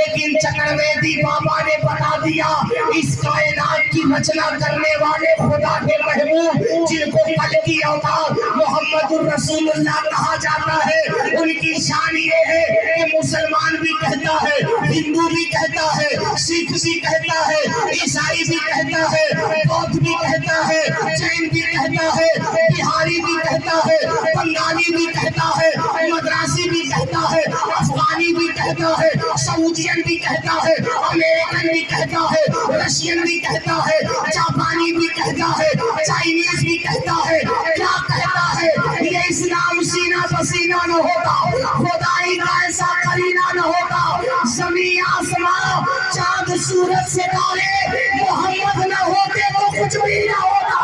لیکن چکرویدی بابا نے بتا دیا اس کائنات کی رچنا کرنے والے خدا کے محبوب جن کو کل کی اوتاد محمد الرسول اللہ کہا جاتا ہے، ان کی شان یہ ہے کہ مسلمان بھی کہتا ہے، ہندو بھی کہتا ہے، سکھ بھی کہتا ہے، عیسائی بھی کہتا ہے، بودھ بھی کہتا ہے، جین بھی کہتا ہے، بہاری بھی کہتا ہے، بنگالی بھی کہتا ہے، مدراسی بھی کہتا ہے، افغانی بھی کہتا ہے، سعودین بھی کہتا ہے، امریکن بھی کہتا ہے، رشین بھی کہتا ہے، جاپانی بھی کہتا ہے، چائنیز بھی کہتا ہے۔ کیا کہتا ہے؟ یہ اسلام سینہ پسینہ نہ ہوتا، خدائی کا ایسا کرینہ نہ ہوتا، زمین آسمان چاند سورج ستارے محمد نہ ہوتے تو کچھ بھی نہ ہوتا۔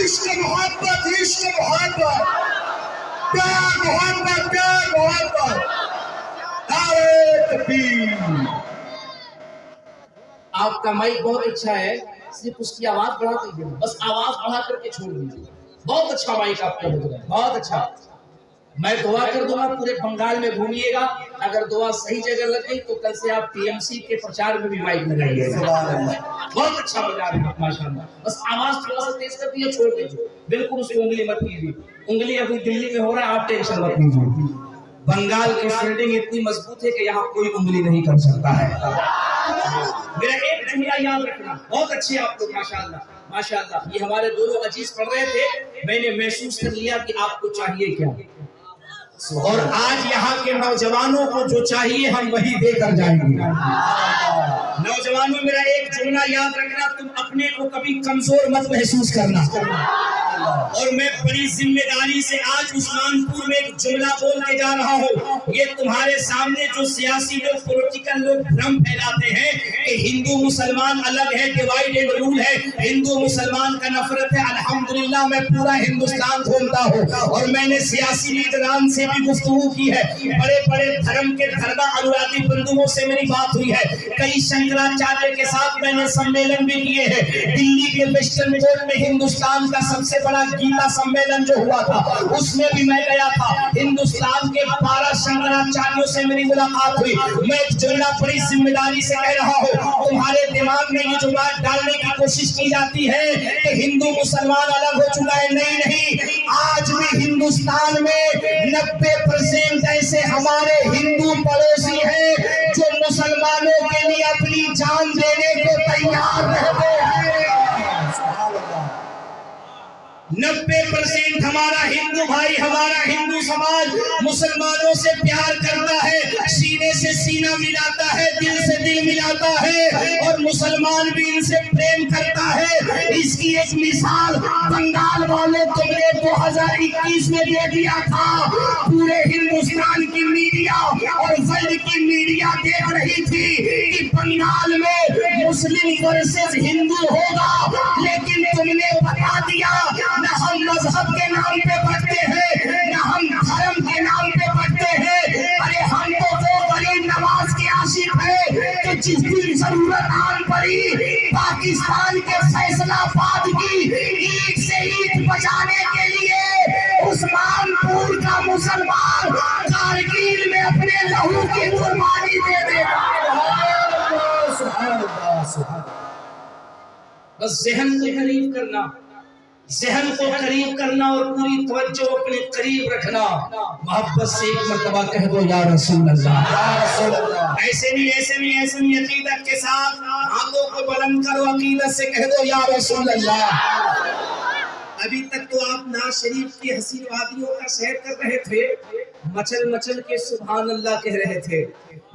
عشق محبت، عشق محبت، پیار محبت، پیار محبت، نعرہ تکبیر۔ آپ کا مائک بہت اچھا ہے، صرف اس کی آواز بڑھا دیجیے، بس آواز بڑھا کر کے چھوڑ دیجیے۔ بہت اچھا مائک آپ کا ہو رہا ہے، بہت اچھا۔ میں دعا کر دوں گا پورے بنگال میں گھومیے گا، اگر دعا صحیح جگہ لگ گئی تو کل سے آپ ٹی ایم سی کے پرچار میں بھی مائک لگائیے گا۔ بہت اچھا بجا رہے ہیں ماشاء اللہ، بس آواز تھوڑا سا تیز کر دیے، چھوڑ دیجیے، بالکل اس کو انگلی مت کیجیے۔ انگلی ابھی دلی میں ہو رہا ہے، آپ ٹینشن مت لیجیے۔ بنگال کی فیلڈنگ اتنی مضبوط ہے کہ یہاں کوئی انگلی نہیں کر سکتا ہے۔ میرا ایک جملہ یاد رکھنا، بہت اچھے آپ لوگ ماشاءاللہ ماشاءاللہ۔ یہ ہمارے دونوں عزیز پڑھ رہے تھے، میں نے محسوس کر لیا کہ آپ کو چاہیے کیا، اور آج یہاں کے نوجوانوں کو جو چاہیے ہم وہی دے کر جائیں گے۔ نوجوانوں میرا ایک جملہ یاد رکھنا، تم اپنے کو کبھی کمزور مت محسوس کرنا، اور میں بڑی ذمہ داری سے آج عثمان پور میں ایک جملہ بول کے جا رہا ہوں۔ یہ تمہارے سامنے جو سیاسی لوگ پولیٹیکل لوگ بھرم پھیلاتے ہیں کہ ہندو مسلمان الگ ہے، ڈیوائڈ اینڈ رول ہے، ہندو مسلمان کا نفرت ہے، الحمدللہ میں پورا ہندوستان گھومتا ہوں اور میں نے سیاسی لیڈران سے بھی گفتگو کی ہے، بڑے بڑے دھرم کے دھرما انورادی بندوؤں سے میری بات ہوئی ہے، کئی شنکراچاریہ کے ساتھ میں نے سمیلن بھی کیے ہیں۔ دلی کے ویسٹرن کورٹ میں ہندوستان کا سب سے بڑا گیتا سمیلن جو ہوا تھا اس میں بھی میں گیا تھا، ہندوستان کے 12 شنکراچاریوں سے میری ملاقات ہوئی۔ میں ایک جملہ بڑی ذمہ داری سے کہہ رہا ہوں، تمہارے دماغ میں یہ جو بات ڈالنے کی کوشش کی جاتی ہے کہ ہندو مسلمان الگ ہو چکا ہے، نہیں، آج بھی ہندوستان میں 90% ایسے ہمارے ہندو پڑوسی ہیں جو مسلمانوں کے لیے اپنی جان دینے کو تیار رہتے ہیں۔ 90% ہمارا ہندو بھائی، ہمارا ہندو سماج مسلمانوں سے پیار کرتا ہے، سینے سے سینہ ملاتا ہے، دل سے دل ملاتا ہے، اور مسلمان بھی ان سے پریم کرتا ہے۔ اس کی ایک مثال بنگال والے تم نے 2021 میں دے دیا تھا، پورے ہندوستان کی میڈیا اور ورلڈ کی میڈیا دیکھ رہی تھی کہ بنگال میں مسلم ورسز ہندو ہوگا، لیکن تم نے بتا دیا نہ ہم مذہب کے نام پہ بڑھتے ہیں، نہ ہم دھرم کے نام پہ بڑھتے ہیں۔ ارے ہم تو وہ غریب نواز کے عاشق ہیں کہ جس دن ضرورت آن پڑی پاکستان کے فیصلہ آباد کی اینٹ سے اینٹ بچانے کے لیے عثمان پور کا مسلمان کارگل میں اپنے لہو کی قربانی دے دے گا۔ بس ذہن کو قریب کرنا، ذہن کو قریب کرنا اور پوری توجہ اپنے قریب رکھنا، محبت سے ایک مرتبہ کہہ دو یا رسول اللہ، یا رسول اللہ۔ ایسے نہیں عقیدت کے ساتھ ہاتھوں کو بلند کرو، عقیدت سے کہہ دو یا رسول اللہ۔ ابھی تک تو آپ ناز شریف کی حسین وادیوں کا سیر کر رہے تھے، مچل مچل کے سبحان اللہ کہہ رہے تھے،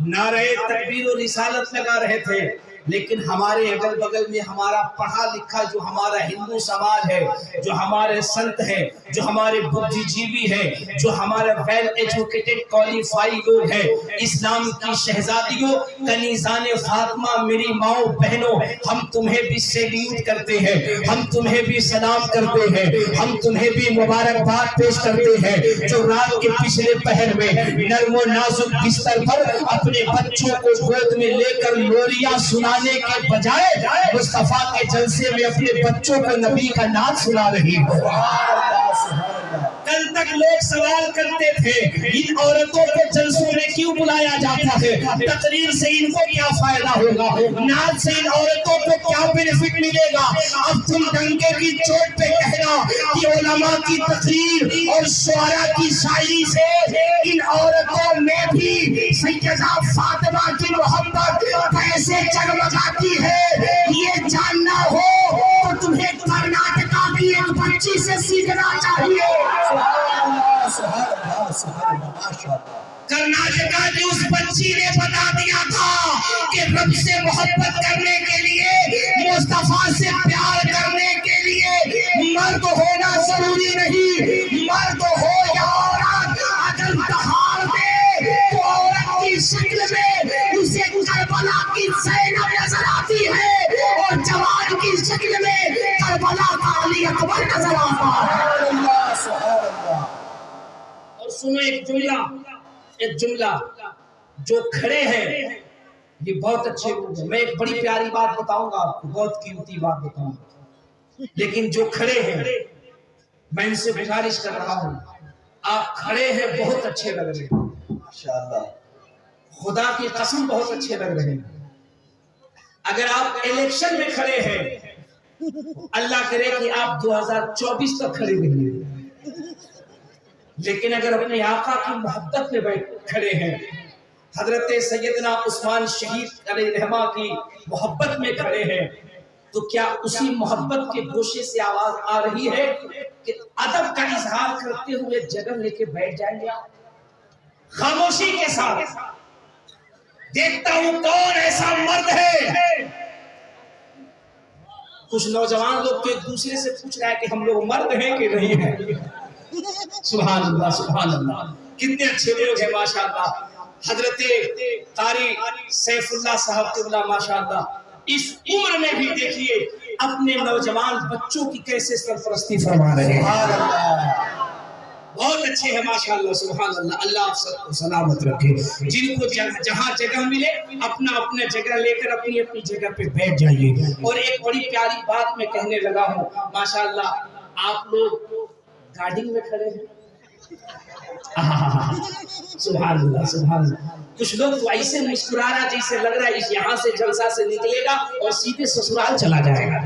نعرہ تکبیر و رسالت لگا رہے تھے، لیکن ہمارے اگل بگل میں ہمارا پڑھا لکھا جو ہمارا ہندو سماج ہے، جو ہمارے سنت ہیں، جو ہمارے بدھی جیوی ہیں، جو ہمارے ویل ایجوکیٹڈ کوالیفائی لوگ ہیں، اسلام کی شہزادیوں، کنیزان فاطمہ، میری ماؤں بہنوں، ہم تمہیں بھی سیلیوٹ کرتے ہیں، ہم تمہیں بھی سلام کرتے ہیں، ہم تمہیں بھی مبارکباد پیش کرتے ہیں، جو رات کے پچھلے پہر میں نرم و نازک بستر پر اپنے بچوں کو گود میں لے کر لوریاں سنانے کے بجائے مصطفیٰ کے جلسے میں اپنے بچوں کو نبی کا نام سنا رہی ہو۔ کل تک لوگ سوال کرتے تھے ان عورتوں کو جلسوں میں کیوں بلایا جاتا ہے، تقریر سے ان کو کیا فائدہ ہوگا، نعت سے ان عورتوں کو کیا بینیفٹ ملے گا۔ اب تم ڈنکے کی چوٹ پہ کہنا کہ علماء کی تقریر اور شعراء کی شاعری سے ان عورتوں میں بھی سیدہ فاطمہ کی محبت کیسے جگمگاتی ہے یہ جاننا ہو تو تمہیں کرناٹکا کی ایک بچی سے سیکھنا چاہیے۔ کرناٹکا کی اس بچی نے بتا دیا تھا کہ رب سے محبت کرنے کے لیے، مصطفیٰ سے پیار کرنے کے لیے مرد ہونا ضروری نہیں، مرد ہو یا عورت اگر دہاڑ دے تو عورت کی شکل میں اسے کربلا کی زینب نظر آتی ہے اور جوان کی شکل میں کربلا کا علی اکبر نظر آتا ہے۔ اور سنو ایک جملہ جو کھڑے ہیں یہ بہت اچھے لوگ ہیں، میں ایک بڑی پیاری بات بتاؤں گا آپ کو، بہت قیمتی بات بتاؤں گا، لیکن جو کھڑے ہیں میں ان سے گزارش کر رہا ہوں، آپ کھڑے ہیں بہت اچھے لگ رہے ہیں ماشاءاللہ، خدا کی قسم بہت اچھے لگ رہے ہیں۔ اگر آپ الیکشن میں کھڑے ہیں اللہ کرے کہ آپ 2024 تک کھڑے رہیے، لیکن اگر اپنے آقا کی محبت میں کھڑے ہیں، حضرت سیدنا عثمان شہید علیہ رحمہ کی محبت میں کھڑے ہیں، تو کیا اسی محبت کے گوشے سے آواز آ رہی ہے کہ ادب کا اظہار کرتے ہوئے جگہ لے کے بیٹھ جائیں گے آپ خاموشی کے ساتھ؟ دیکھتا ہوں کون ایسا مرد ہے۔ کچھ نوجوان لوگ تو ایک دوسرے سے پوچھ رہا ہے کہ ہم لوگ مرد ہیں کہ نہیں ہیں۔ سبحان اللہ سبحان اللہ، کتنے اچھے لوگ ہیں ماشاءاللہ۔ حضرت قاری سیف اللہ صاحب قبلہ ماشاءاللہ اس عمر میں بھی دیکھیے اپنے نوجوان بچوں کی کیسے سرپرستی فرما رہے ہیں، بہت اچھے ہیں ماشاءاللہ سبحان اللہ۔ اللہ آپ سب کو سلامت رکھے، جن کو جہاں جگہ ملے اپنا اپنا جگہ لے کر اپنی اپنی جگہ پہ بیٹھ جائیے۔ اور ایک بڑی پیاری بات میں کہنے لگا ہوں ماشاءاللہ، آپ لوگ گارڈنگ میں کھڑے ہیں، سبحان اللہ سبحان اللہ۔ کچھ لوگ تو ایسے مسکرا رہا جیسے لگ رہا ہے یہاں سے جلسہ سے نکلے گا اور سیدھے سسرال چلا جائے گا۔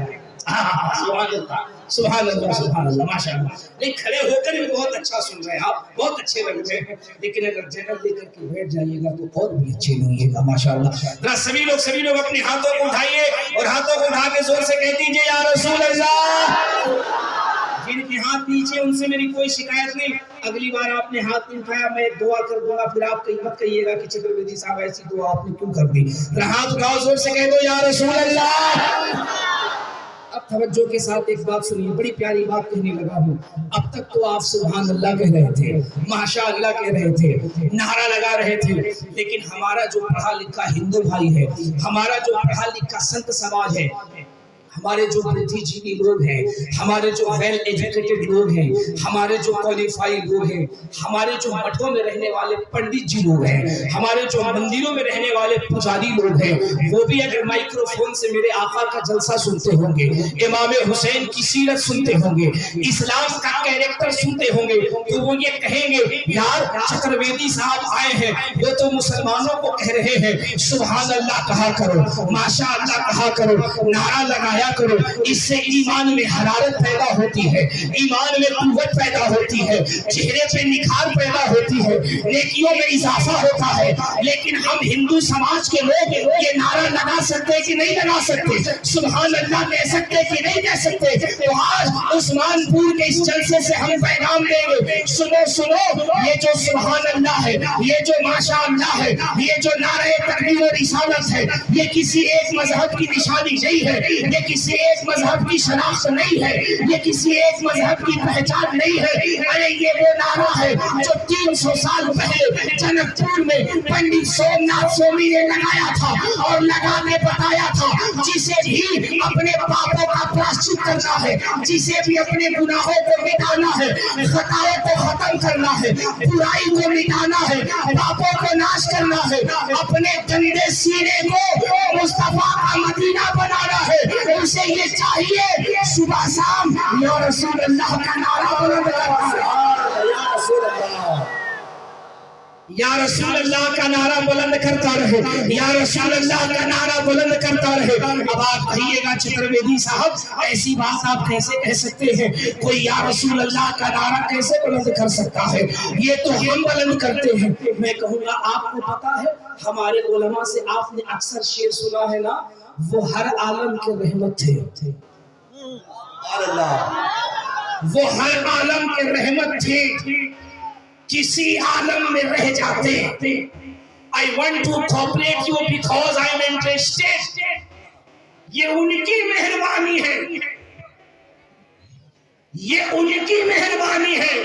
سبحان اللہ سبحان اللہ سبحان اللہ ماشاءاللہ۔ نہیں، کھڑے ہو کر بھی بہت اچھا سن رہے ہیں آپ، بہت اچھے لگ رہے ہیں، لیکن اگر جگہ لے کر کے بیٹھ جائیے گا تو اور بھی اچھے لگے گا ماشاءاللہ۔ ذرا سبھی لوگ اپنے ہاتھوں کو اٹھائیے اور ہاتھوں کو اٹھا کے زور سے کہہ دیجیے یا رسول اللہ۔ جن کے ہاتھ نیچے ان سے میری کوئی شکایت نہیں، اگلی بار آپ نے ہاتھ نہیں اٹھایا میں ایک دعا کر دوں گا، پھر آپ کہیں مت کہیے گا کہ چکرویدی صاحب ایسی دعا آپ نے کیوں کر دی۔ ہاتھ اٹھاؤ زور سے کہہ دو یا رسول اللہ۔ اب توجہ کے ساتھ ایک بات سنیے، بڑی پیاری بات کہنے لگا ہوں۔ اب تک تو آپ سبحان اللہ کہہ رہے تھے، ماشاء اللہ کہہ رہے تھے، نعرہ لگا رہے تھے، لیکن ہمارا جو پڑھا لکھا ہندو بھائی ہے، ہمارا جو پڑھا لکھا سنت سماج ہے، ہمارے جو بدھی جیوی لوگ ہیں، ہمارے جو ویل ایجوکیٹڈ لوگ ہیں، ہمارے جو کوالیفائی لوگ ہیں، ہمارے جو مٹھوں میں رہنے والے پنڈت جی لوگ ہیں، ہمارے جو مندروں میں رہنے والے پجاری لوگ ہیں، وہ بھی اگر مائکرو فون سے میرے آقا کا جلسہ سنتے ہوں گے، امام حسین کی سیرت سنتے ہوں گے، اسلام کا کیریکٹر سنتے ہوں گے، تو وہ یہ کہیں گے یار چکرویدی صاحب آئے ہیں، وہ تو مسلمانوں کو کہہ رہے ہیں سبحان اللہ کہا کرو، ماشاء اللہ کہا کرو، نعرہ لگایا کرو، اس سے ایمان میں حرارت پیدا ہوتی ہے، ایمان میں قوت پیدا ہوتی ہے، چہرے پہ نکھار پیدا ہوتی ہے، نیکیوں میں اضافہ ہوتا ہے۔ لیکن ہم ہندو سماج کے لوگ یہ نعرہ لگا سکتے کہ نہیں لگا سکتے، سبحان اللہ کہہ سکتے کہ نہیں کہہ سکتے؟ تو آج عثمان پور کے اس جلسے سے ہم پیغام دیں گے، سنو سنو، یہ جو سبحان اللہ ہے، یہ جو ماشاء اللہ ہے، یہ جو نعرہ تکبیر و رسالت ہے، یہ کسی ایک مذہب کی نشانی نہیں ہے، یہ کسی ایک مذہب کی شناخت نہیں ہے، یہ کسی ایک مذہب کی پہچان نہیں ہے۔ ارے یہ وہ نعرہ ہے جو 300 سال پہلے جنک پور میں پنڈت سومناتھ سوامی نے لگایا تھا اور لگا کے بتایا تھا، جسے بھی اپنے پاپوں کا پراشچت کرنا ہے، جسے بھی اپنے گناہوں کو مٹانا ہے، خطاؤں کو ختم کرنا ہے، برائی کو مٹانا ہے، پاپوں کو ناش کرنا ہے، اپنے گندے سینے کو مصطفیٰ کا مدینہ بنانا ہے، اسے یہ چاہیے صبح شام یا رسول اللہ کا نعرہ بلند کرتا رہے، یا رسول اللہ، یا رسول اللہ کا نعرہ بلند کرتا رہے، یا رسول اللہ کا نعرہ بلند کرتا رہے۔ اب آپ کہیے گا چترویدی صاحب ایسی بات آپ کیسے کہہ سکتے ہیں؟ کوئی یا رسول اللہ کا نعرہ کیسے بلند کر سکتا ہے؟ یہ تو ہم بلند کرتے ہیں۔ میں کہوں گا آپ کو پتا ہے ہمارے علماء سے آپ نے اکثر شعر سنا ہے نا، وہ ہر عالم کے رحمت تھے، سبحان اللہ، وہ ہر عالم کے رحمت تھے، کسی عالم میں رہ جاتے۔ I want to cooperate you because I am interested۔ یہ ان کی مہربانی ہے، یہ ان کی مہربانی ہے۔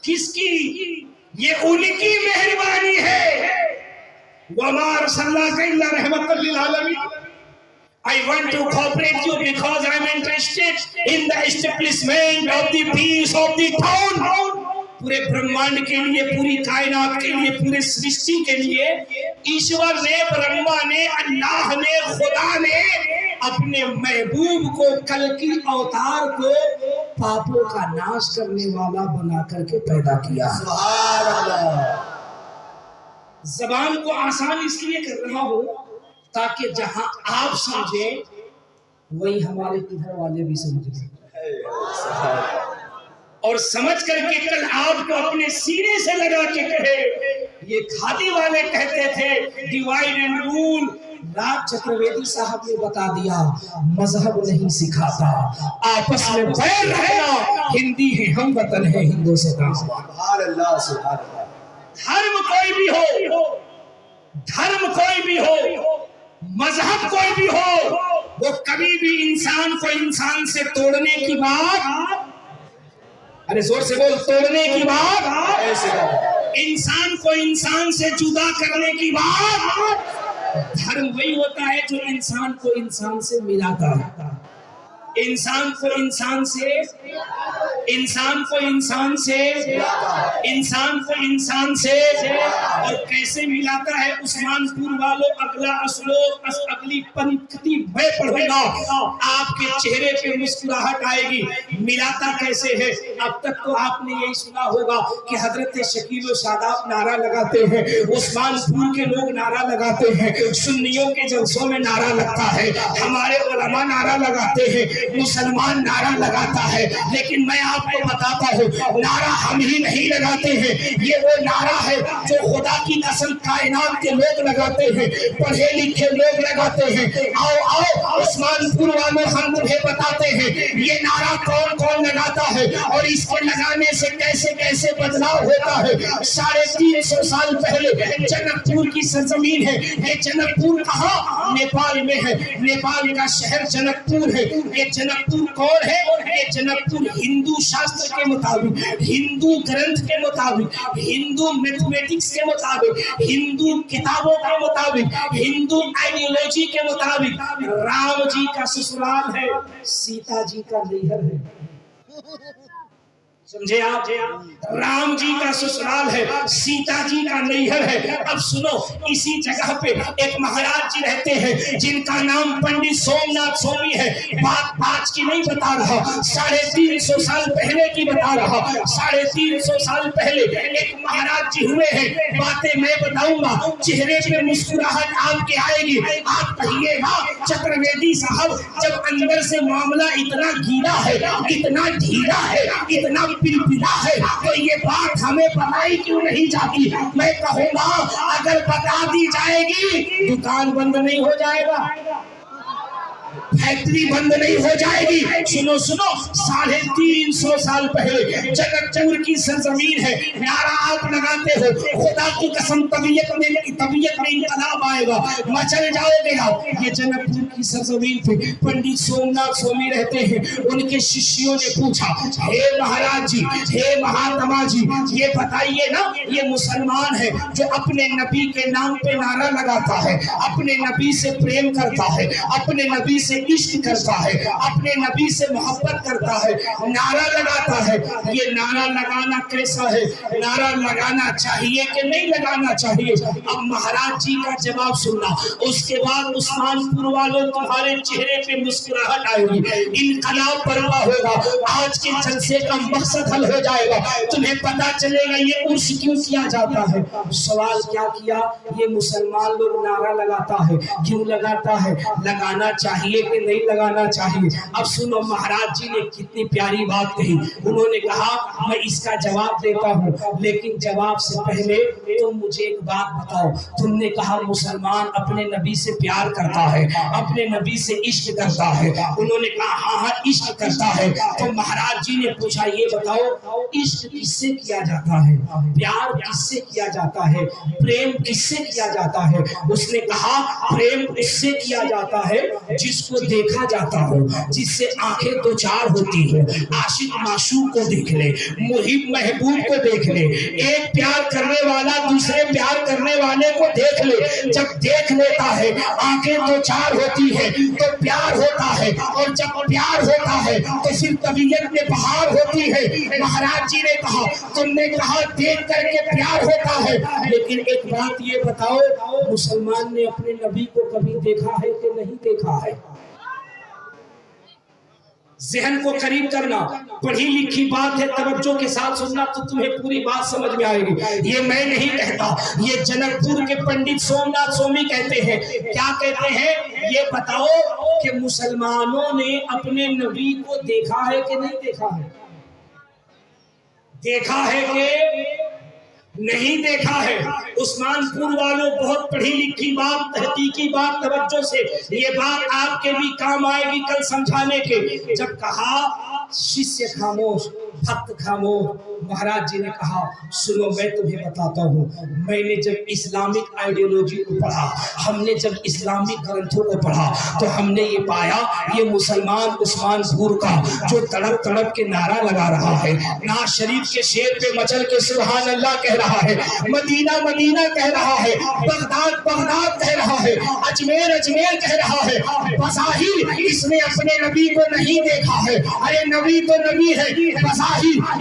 کس کی؟ یہ ان کی مہربانی ہے۔ وَمَا أَرْسَلْنَاكَ إِلَّا رَحْمَةً لِلْعَالَمِينَ۔ I want to cooperate you because I am interested in the establishment of the peace of the town۔ پورے برہمانڈ کے لیے، پوری کائنات کے لیے، پورے سرشٹی کے لیے ایشور نے، برہما نے، اللہ نے، خدا نے اپنے محبوب کو، کل کی اوتار کو پاپوں کا ناش کرنے والا بنا کر کے پیدا کیا۔ سبحان اللہ۔ زبان کو آسان اس لیے کر رہا ہوں تاکہ جہاں آپ سمجھیں وہی ہمارے ادھر والے بھی سمجھیں، اور سمجھ کر کے کل آپ کو اپنے سینے سے لگا کے کہے۔ یہ کھادی والے کہتے تھے ڈیوائڈ اینڈ رول، راج چترویدی صاحب نے بتا دیا مذہب نہیں سکھاتا، آپس میں بیر رہنا، ہندی ہے ہم وطن ہے ہندوستان۔ سبحان اللہ، سبحان اللہ۔ دھرم کوئی بھی ہو، دھرم کوئی بھی ہو، مذہب کوئی بھی ہو، وہ کبھی بھی انسان کو انسان سے توڑنے کی بات، ارے زور سے بول، توڑنے کی بات، انسان کو انسان سے جدا کرنے کی بات۔ دھرم وہی ہوتا ہے جو انسان کو انسان سے ملاتا ہے، انسان کو انسان سے، انسان کو انسان سے، انسان کو انسان سے، اور کیسے ملاتا ہے؟ عثمان پور والوں اگلا اسلوب، اگلی پنکتی میں پڑھوں گا، آپ کے چہرے پہ مسکراہٹ آئے گی۔ ملاتا کیسے ہے؟ اب تک تو آپ نے یہی سنا ہوگا کہ حضرت شکیل و شاداب نعرہ لگاتے ہیں، عثمان پور کے لوگ نعرہ لگاتے ہیں، سنیوں کے جلسوں میں نعرہ لگتا ہے، ہمارے علماء نعرہ لگاتے ہیں، مسلمان نعرہ لگاتا ہے۔ لیکن میں آپ کو بتاتا ہوں نعرہ ہم ہی نہیں لگاتے ہیں، یہ وہ نعرہ ہے جو خدا کی قسم کائنات کے لوگ لگاتے ہیں، پڑھے لکھے لوگ لگاتے ہیں۔ آؤ آؤ عثمان پور والوں ہم تمہیں بتاتے ہیں یہ نعرہ کون کون لگاتا ہے اور اس کو لگانے سے کیسے کیسے بدلاؤ ہوتا ہے۔ 350 سال پہلے جنک پور کی سرزمین ہے، یہ جنک پور کہاں؟ نیپال میں ہے، نیپال کا شہر جنک پور ہے۔ یہ جنک پور کون ہے؟ یہ جنک پور ہندو شاستر کے مطابق، ہندو گرنتھ کے مطابق، ہندو میتھمیٹکس کے مطابق، ہندو کتابوں کے مطابق، ہندو آئیڈیالوجی کے مطابق رام جی کا سسرال ہے، سیتا جی کا نہر ہے۔ سمجھے آپ؟ رام جی کا سسرال ہے، سیتا جی کا نہر ہے۔ اب سنو، اسی جگہ پہ ایک مہاراج جی رہتے ہیں جن کا نام پنڈت سومناتھ سوامی ہے۔ بات آج کی نہیں بتا رہا، 350 سال پہلے کی بتا رہا۔ 350 سال پہلے ایک مہاراج جی ہوئے ہیں، باتیں میں بتاؤں گا، چہرے پہ مسکراہٹ آپ کے آئے گی۔ آپ کہیے گا چترویدی صاحب جب اندر سے معاملہ اتنا گیلا ہے، اتنا ڈھیلا ہے، اتنا پلپلا ہے تو یہ بات ہمیں بتائی کیوں نہیں جاتی؟ میں کہوں گا اگر بتا دی جائے گی دکان بند نہیں ہو جائے گا، فیکٹری بند نہیں ہو جائے گی۔ سنو سنو، 350 سال پہلے جنک پور کی سرزمین ہے، نعرہ آپ لگاتے ہو، خدا کی قسم طبیعت میں انقلاب آئے گا، مچل جاؤ گے آپ۔ یہ جنک پور کی سرزمین پہ پنڈت سومناتھ سوامی رہتے ہیں۔ ان کے ششیوں نے پوچھا، ہے مہاراج جی، ہے مہاتما جی، یہ بتائیے نا، یہ مسلمان ہے جو اپنے نبی کے نام پہ نعرہ لگاتا ہے، اپنے نبی سے پریم کرتا ہے، اپنے نبی سے عشق کرتا ہے، اپنے نبی سے محبت کرتا ہے، نعرہ لگاتا ہے. یہ نعرہ لگانا کیسا ہے؟ نعرہ لگانا چاہیے کہ نہیں لگانا چاہیے؟ اب مہاراج جی کا جواب سننا. اس کے بعد عثمان پور والوں تمہارے چہرے پہ مسکراہٹ آئے گی، انقلاب برپا ہوگا، آج کے جلسے کا مقصد حل ہو جائے گا، تمہیں پتا چلے گا یہ عرس کیوں کیا جاتا ہے. سوال کیا کیا؟ یہ مسلمان لوگ نعرہ لگاتا ہے، کیوں لگاتا ہے؟ لگانا چاہیے کہ نہیں لگانا چاہیے؟ اب سنو مہاراج جی نے کتنی پیاری بات کہی. انہوں نے کہا میں اس کا جواب دیتا ہوں، لیکن جواب سے پہلے تم مجھے ایک بات بتاؤ. تم نے کہا مسلمان اپنے نبی سے پیار کرتا ہے، اپنے نبی سے عشق کرتا ہے. انہوں نے کہا ہاں ہاں عشق کرتا ہے. تو مہاراج جی نے پوچھا یہ بتاؤ عشق کس سے کیا جاتا ہے؟ پیار کس سے کیا جاتا ہے؟ پریم کس سے کیا جاتا ہے؟ اس نے کہا پریم اس سے کیا جاتا ہے جس کو دیکھا جاتا ہو، جس سے آنکھیں دو چار ہوتی ہیں. عاشق معشوق کو دیکھ لے، محب محبوب کو دیکھ لے، ایک پیار کرنے والا دوسرے پیار کرنے والے کو دیکھ لے. جب دیکھ لیتا ہے آنکھیں دو چار ہوتی ہے تو پیار ہوتا ہے، اور جب پیار ہوتا ہے تو پھر طبیعت میں بہار ہوتی ہے. مہاراج جی نے کہا تم نے کہا دیکھ کر کے پیار ہوتا ہے، لیکن ایک بات یہ بتاؤ مسلمان نے اپنے نبی کو کبھی دیکھا ہے کہ نہیں دیکھا ہے؟ ذہن کو قریب کرنا، پڑھی لکھی بات ہے، توجہ کے ساتھ سننا تو تمہیں پوری بات سمجھ میں آئے گی. یہ میں نہیں کہتا، یہ جنک پور کے پنڈت سومناتھ سومی کہتے ہیں. کیا کہتے ہیں؟ یہ بتاؤ کہ مسلمانوں نے اپنے نبی کو دیکھا ہے کہ نہیں دیکھا ہے؟ دیکھا ہے کہ نہیں دیکھا ہے؟ عثمان پور والوں بہت پڑھی لکھی بات، تحقیقی بات، توجہ سے یہ بات آپ کے بھی کام آئے گی کل سمجھانے کے. جب کہا شیشے خاموش، بھکت خاموش، مہاراج جی نے کہا سنو میں تمہیں بتاتا ہوں. میں نے جب اسلامک آئیڈیالوجی کو پڑھا، ہم نے جب اسلامک گرنتھوں کو پڑھا تو ہم نے یہ پایا یہ مسلمان عثمان پور کا جو تڑپ تڑپ کے نعرہ لگا رہا ہے، ناز شریف کے شیر پہ مچل کے سبحان اللہ کہہ رہا ہے، مدینہ مدینہ کہہ رہا ہے، بغداد بغداد کہہ رہا ہے، اجمیر اجمیر کہہ رہا ہے. بظاہر اس نے اپنے نبی کو نہیں دیکھا ہے. ارے نبی تو نبی ہے، بظاہر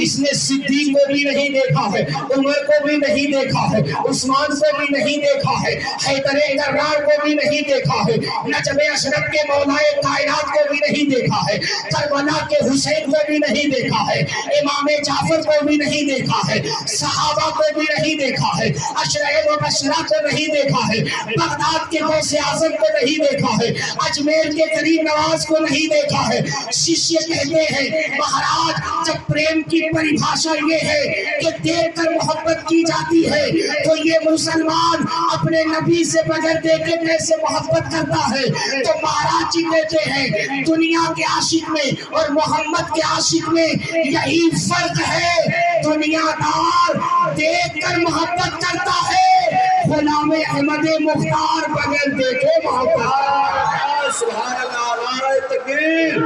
اس نے صدیق کو بھی نہیں دیکھا ہے، عمر کو بھی نہیں دیکھا ہے، عثمان کو بھی نہیں دیکھا ہے، حیدر کرار کو بھی نہیں دیکھا ہے، نجم اشرف کے مولائے کائنات کو بھی نہیں دیکھا ہے، کربلا کے حسین کو بھی نہیں دیکھا ہے، امام جعفر کو بھی نہیں دیکھا ہے، صحابہ کو بھی نہیں دیکھا ہے، اشرف و بشرا کو نہیں دیکھا ہے، بغداد کے غوث اعظم کو نہیں دیکھا ہے، اجمیر کے غریب نواز کو نہیں دیکھا ہے. شیشے کہتے ہیں مہاراج جب پریم کی پریبھاشا یہ ہے کہ دیکھ کر محبت کی جاتی ہے تو یہ مسلمان اپنے نبی سے بغیر دیکھے کیسے محبت کرتا ہے؟ تو مہاراج جی کہتے ہیں دنیا کے عاشق میں اور محمد کے عاشق میں یہی فرق ہے، دنیا دار دیکھ کر محبت کرتا ہے، غلام احمد مختار بغیر دیکھے محبت. سبحان اللہ. نعرہ تکبیر،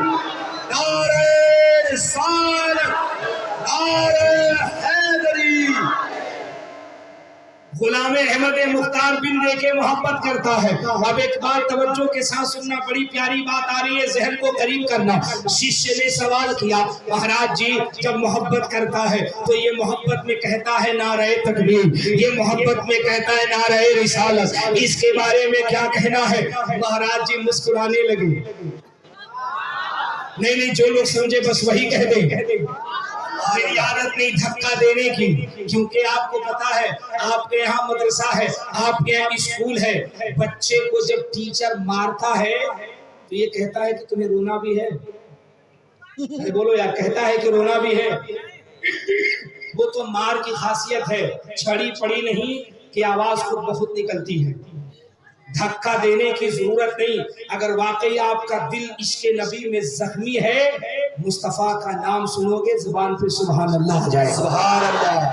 نعرہ رسالت، نعرہ حیدری. غلام احمد مختار بن دیکھے محبت کرتا ہے. اب ایک بات توجہ کے ساتھ سننا، بڑی پیاری بات آ رہی ہے، ذہن کو قریب کرنا. شیشے نے سوال کیا مہاراج جی جب محبت کرتا ہے تو یہ محبت میں کہتا ہے نعرہ تکبیر، یہ محبت میں کہتا ہے نعرہ رسالت، اس کے بارے میں کیا کہنا ہے؟ مہاراج جی مسکرانے لگے. نہیں جو لوگ سمجھے بس وہی کہہ دیں. میری عادت نہیں دھکا دینے کی، کیونکہ آپ کو پتا ہے آپ کے یہاں مدرسہ ہے، آپ کے یہاں اسکول ہے. بچے کو جب ٹیچر مارتا ہے تو یہ کہتا ہے کہ تمہیں رونا بھی ہے. بولو یار، کہتا ہے کہ رونا بھی ہے. وہ تو مار کی خاصیت ہے، چھڑی پڑی نہیں کہ آواز خود بخود نکلتی ہے. دھکا دینے کی ضرورت نہیں. اگر واقعی آپ کا دل عشق نبی میں زخمی ہے، مصطفیٰ کا نام سنو گے زبان پہ سبحان اللہ آ جائے. سبحان اللہ.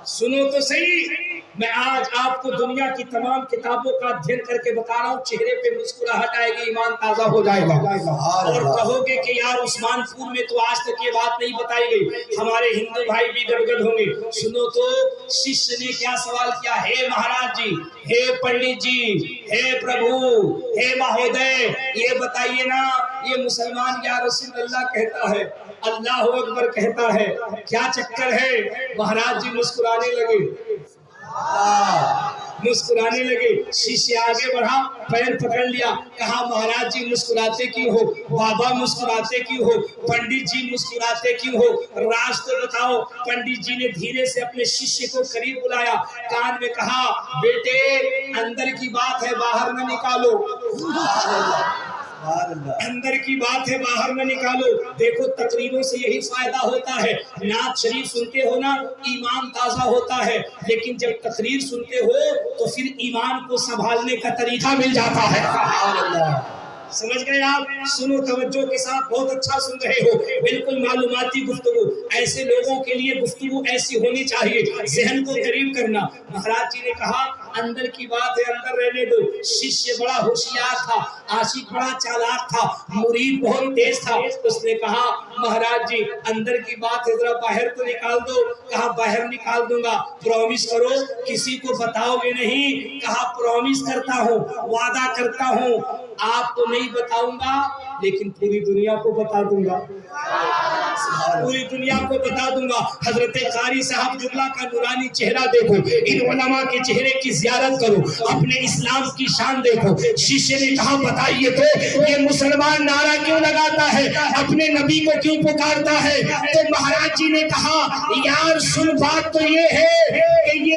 سنو تو صحیح، میں آج آپ کو دنیا کی تمام کتابوں کا ادھین کر کے بتا رہا ہوں، چہرے پہ مسکراہٹ آئے گی، ایمان تازہ ہو جائے گا، اور کہو گے کہ یار عثمان پور میں تو آج تک یہ بات نہیں بتائی گئی، ہمارے ہندو بھائی بھی گدگد ہوں گے۔ سنو تو شیشیہ نے کیا سوال کیا، ہے مہاراج جی، ہے پنڈت جی، ہے پربھو، ہے مہودے، یہ بتائیے نا یہ مسلمان یا رسول اللہ کہتا ہے، اللہ اکبر کہتا ہے، کیا چکر ہے؟ مہاراج جی مسکرانے لگے، مسکرانے لگے۔ شیشیہ آگے بڑھا، پیر پکڑ لیا، کہا مہاراج جی مسکراتے کیوں ہو؟ بابا مسکراتے کیوں ہو؟ پنڈت جی مسکراتے کیوں ہو؟ راز تو بتاؤ۔ پنڈت جی نے دھیرے سے اپنے شیشیہ کو قریب بلایا، کان میں کہا بیٹے اندر کی بات ہے باہر نہ نکالو، اندر کی بات ہے باہر نہ نکالو۔ دیکھو تقریروں سے یہی فائدہ ہوتا ہے، نعت شریف سنتے ہو نا ایمان تازہ ہوتا ہے، لیکن جب تقریر سنتے ہو تو پھر ایمان کو سنبھالنے کا طریقہ مل جاتا ہے۔ سمجھ گئے آپ؟ سنو توجہ کے ساتھ، بہت اچھا سن رہے ہو، بالکل معلوماتی گفتگو، ایسے لوگوں کے لیے گفتگو ایسی ہونی چاہیے، ذہن کو قریب کرنا۔ مہاراج جی نے کہا اندر کی بات ہے اندر رہنے دو۔ شیشیہ بڑا ہوشیار تھا، عاشق بڑا چالاک تھا، مرید بہت تیز تھا، اس نے کہا مہاراج جی اندر کی بات ہے ذرا باہر تو نکال دو۔ کہا باہر نکال دوں گا، پرومس کرو کسی کو بتاؤ گے نہیں؟ کہا پرومس کرتا ہوں، وعدہ کرتا ہوں، آپ کو نہیں بتاؤں گا لیکن پوری دنیا کو بتا دوں گا، پوری دنیا کو بتا دوں گا۔ حضرت قاری صاحب جبلا کا نورانی چہرہ دیکھو، ان علماء کے چہرے کی زیارت کرو، اپنے اسلام کی شان دیکھو۔ شیشے نے کہا بتائیے تو یہ مسلمان نعرہ کیوں لگاتا ہے، اپنے نبی کو کیوں پکارتا ہے؟ تو مہاراج جی نے کہا یار سن بات تو یہ ہے کہ یہ